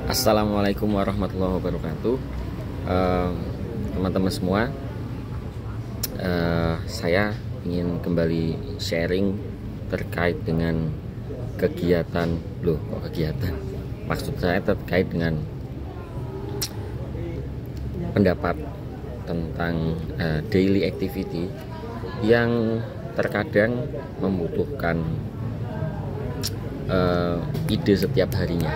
Assalamualaikum warahmatullahi wabarakatuh. Teman-teman semua, saya ingin kembali sharing terkait dengan kegiatan. Maksud saya terkait dengan pendapat tentang daily activity yang terkadang membutuhkan ide setiap harinya.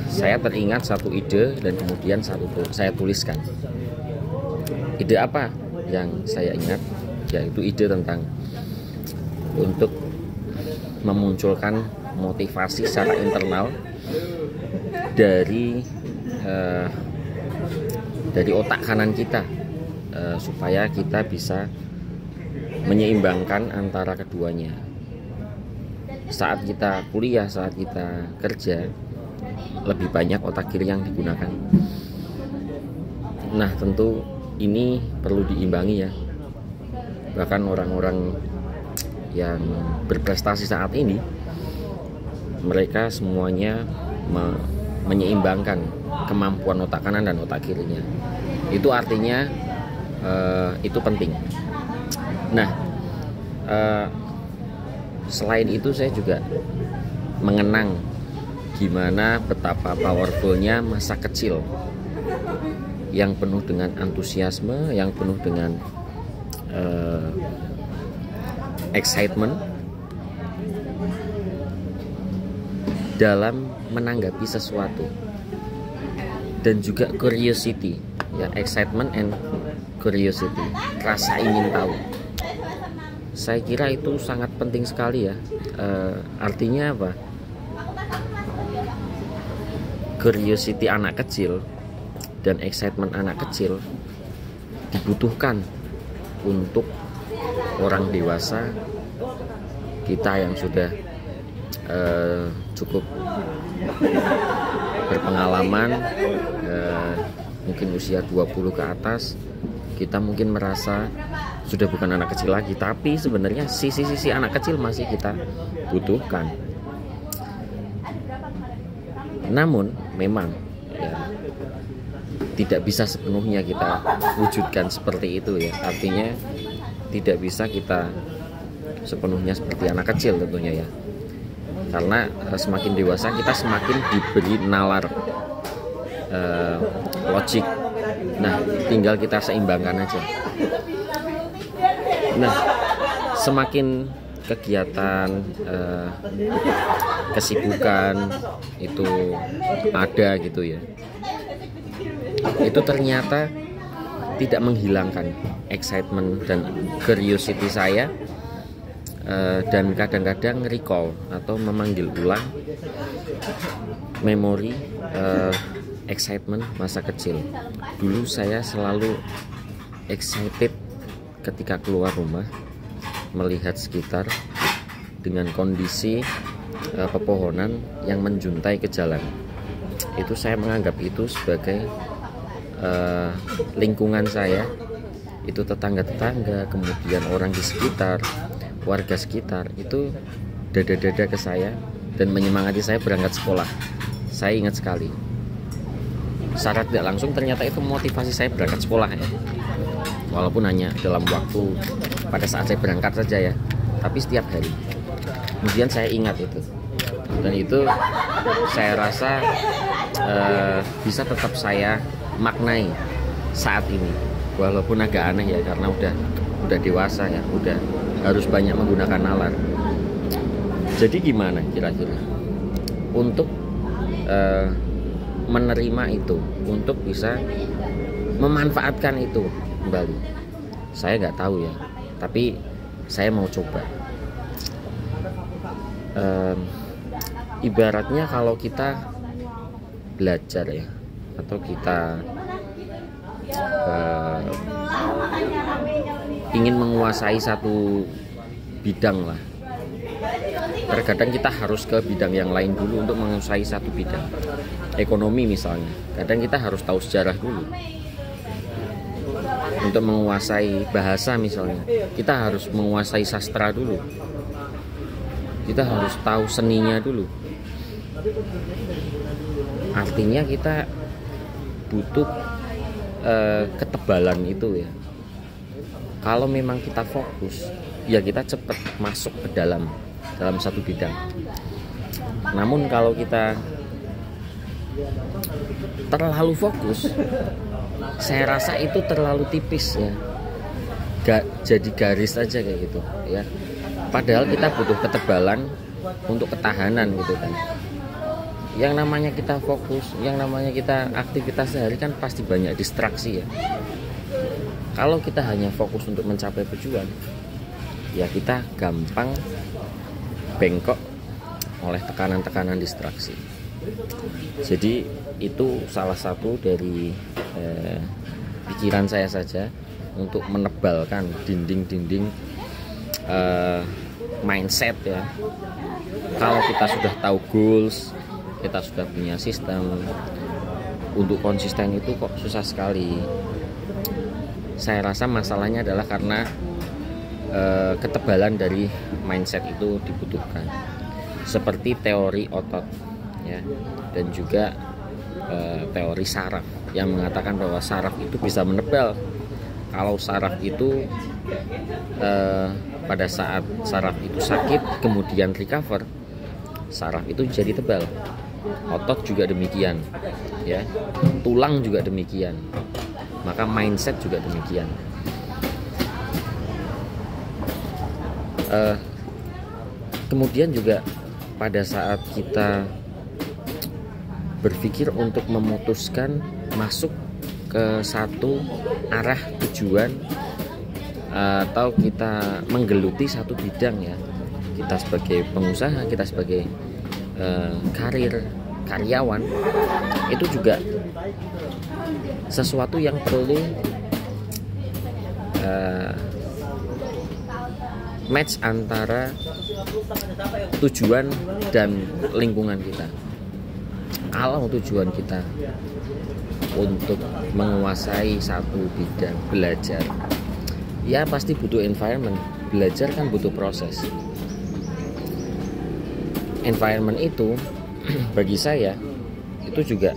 Saya teringat satu ide dan kemudian saya tuliskan. Ide apa yang saya ingat? Yaitu ide tentang untuk memunculkan motivasi secara internal dari otak kanan kita, supaya kita bisa menyeimbangkan antara keduanya. Saat kita kuliah, saat kita kerja, lebih banyak otak kiri yang digunakan. Nah, tentu ini perlu diimbangi ya. Bahkan orang-orang yang berprestasi saat ini, mereka semuanya menyeimbangkan kemampuan otak kanan dan otak kirinya. Itu artinya itu penting. Nah, selain itu saya juga mengenang gimana betapa powerfulnya masa kecil yang penuh dengan antusiasme, yang penuh dengan excitement dalam menanggapi sesuatu, dan juga curiosity, ya, excitement and curiosity, rasa ingin tahu. Saya kira itu sangat penting sekali ya. Artinya apa? Curiosity anak kecil dan excitement anak kecil dibutuhkan untuk orang dewasa, kita yang sudah cukup berpengalaman, mungkin usia 20 ke atas. Kita mungkin merasa sudah bukan anak kecil lagi, tapi sebenarnya sisi-sisi anak kecil masih kita butuhkan. Namun memang ya, tidak bisa sepenuhnya kita wujudkan seperti itu ya. Artinya tidak bisa kita sepenuhnya seperti anak kecil tentunya ya. Karena semakin dewasa kita semakin diberi nalar logik. Nah, tinggal kita seimbangkan aja. Nah, semakin kegiatan, kesibukan itu ada gitu ya, itu ternyata tidak menghilangkan excitement dan curiosity saya, dan kadang-kadang recall atau memanggil ulang memori excitement masa kecil. Dulu saya selalu excited ketika keluar rumah, melihat sekitar dengan kondisi pepohonan yang menjuntai ke jalan. Itu saya menganggap itu sebagai lingkungan saya, itu tetangga-tetangga, kemudian orang di sekitar, warga sekitar, itu dada-dada ke saya dan menyemangati saya berangkat sekolah. Saya ingat sekali, secara tidak langsung ternyata itu motivasi saya berangkat sekolah ya. Walaupun hanya dalam waktu pada saat saya berangkat saja ya, tapi setiap hari. Kemudian saya ingat itu, dan itu saya rasa bisa tetap saya maknai saat ini, walaupun agak aneh ya, karena udah dewasa ya, udah harus banyak menggunakan nalar. Jadi gimana kira-kira untuk menerima itu, untuk bisa memanfaatkan itu kembali? Saya nggak tahu ya, tapi saya mau coba. Ibaratnya kalau kita belajar ya, atau kita ingin menguasai satu bidang lah, terkadang kita harus ke bidang yang lain dulu untuk menguasai satu bidang. Ekonomi misalnya, kadang kita harus tahu sejarah dulu. Untuk menguasai bahasa misalnya, kita harus menguasai sastra dulu, kita harus tahu seninya dulu. Artinya kita butuh ketebalan itu ya. Kalau memang kita fokus, ya kita cepat masuk ke dalam satu bidang. Namun kalau kita terlalu fokus, saya rasa itu terlalu tipis ya. Gak jadi garis aja kayak gitu ya. Padahal kita butuh ketebalan untuk ketahanan gitu kan. Yang namanya kita fokus, yang namanya kita aktivitas sehari kan pasti banyak distraksi ya. Kalau kita hanya fokus untuk mencapai tujuan, ya kita gampang bengkok oleh tekanan-tekanan distraksi. Jadi itu salah satu dari pikiran saya saja untuk menebalkan dinding-dinding mindset ya. Kalau kita sudah tahu goals, kita sudah punya sistem, untuk konsisten itu kok susah sekali. Saya rasa masalahnya adalah karena ketebalan dari mindset itu dibutuhkan, seperti teori otot ya, dan juga teori saraf yang mengatakan bahwa saraf itu bisa menebal. Kalau saraf itu pada saat saraf itu sakit kemudian recover, saraf itu jadi tebal. Otot juga demikian ya, tulang juga demikian, maka mindset juga demikian. Kemudian juga pada saat kita berpikir untuk memutuskan masuk ke satu arah tujuan, atau kita menggeluti satu bidang ya, kita sebagai pengusaha, kita sebagai karyawan, itu juga sesuatu yang perlu match antara tujuan dan lingkungan kita. Kalau tujuan kita untuk menguasai satu bidang belajar, ya pasti butuh environment. Belajar kan butuh proses. Environment itu bagi saya itu juga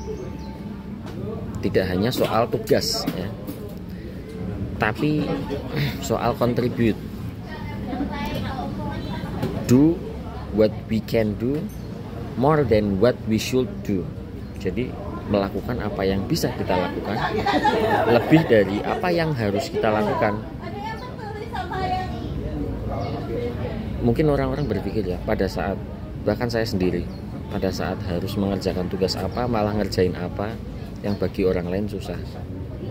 tidak hanya soal tugas ya, tapi soal contribute. Do what we can do more than what we should do. Jadi melakukan apa yang bisa kita lakukan lebih dari apa yang harus kita lakukan. Mungkin orang-orang berpikir ya, pada saat, bahkan saya sendiri, pada saat harus mengerjakan tugas apa malah ngerjain apa yang bagi orang lain susah.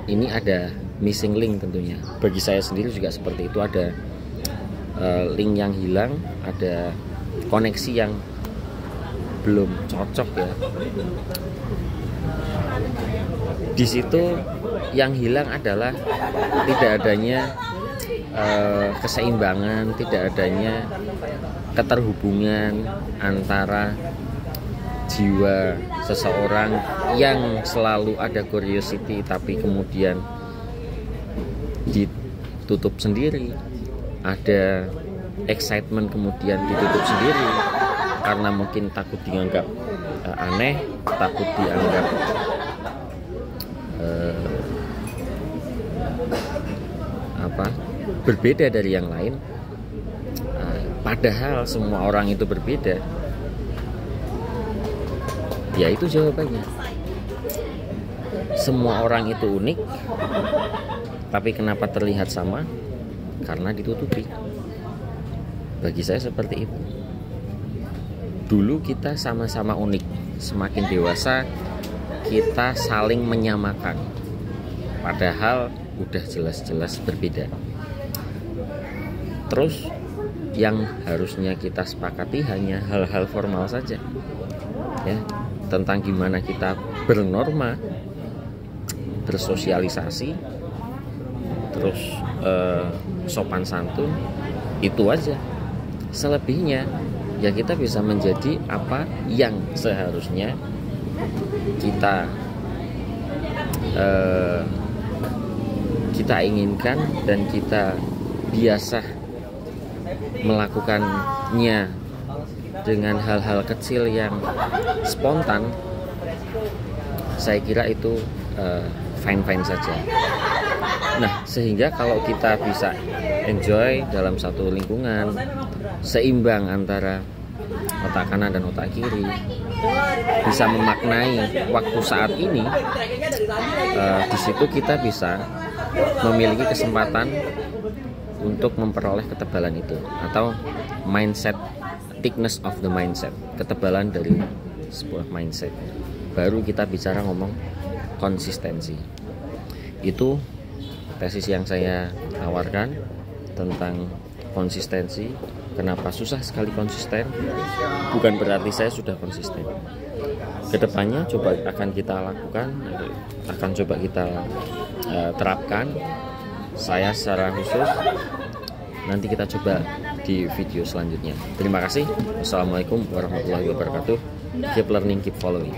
Ini ada missing link tentunya. Bagi saya sendiri juga seperti itu, ada link yang hilang, ada koneksi yang belum cocok ya. Di situ yang hilang adalah tidak adanya keseimbangan, tidak adanya keterhubungan antara jiwa seseorang yang selalu ada curiosity tapi kemudian ditutup sendiri, ada excitement kemudian ditutup sendiri karena mungkin takut dianggap aneh, takut dianggap berbeda dari yang lain. Padahal semua orang itu berbeda. Ya itu jawabannya. Semua orang itu unik, tapi kenapa terlihat sama? Karena ditutupi. Bagi saya seperti itu. Dulu kita sama-sama unik, semakin dewasa kita saling menyamakan, padahal udah jelas-jelas berbeda. Terus yang harusnya kita sepakati hanya hal-hal formal saja ya, tentang gimana kita bernorma, bersosialisasi, terus sopan santun, itu aja. Selebihnya ya kita bisa menjadi apa yang seharusnya kita inginkan dan kita biasa melakukannya dengan hal-hal kecil yang spontan, saya kira itu fine-fine saja. Nah, sehingga kalau kita bisa enjoy dalam satu lingkungan, seimbang antara otak kanan dan otak kiri, bisa memaknai waktu saat ini, di situ kita bisa memiliki kesempatan untuk memperoleh ketebalan itu, atau mindset, thickness of the mindset, ketebalan dari sebuah mindset. Baru kita bicara ngomong konsistensi. Itu tesis yang saya tawarkan tentang konsistensi. Kenapa susah sekali konsisten? Bukan berarti saya sudah konsisten. Kedepannya coba akan kita lakukan, akan coba kita terapkan. Saya secara khusus nanti kita coba di video selanjutnya. Terima kasih. Wassalamualaikum warahmatullahi wabarakatuh. Keep learning, keep following.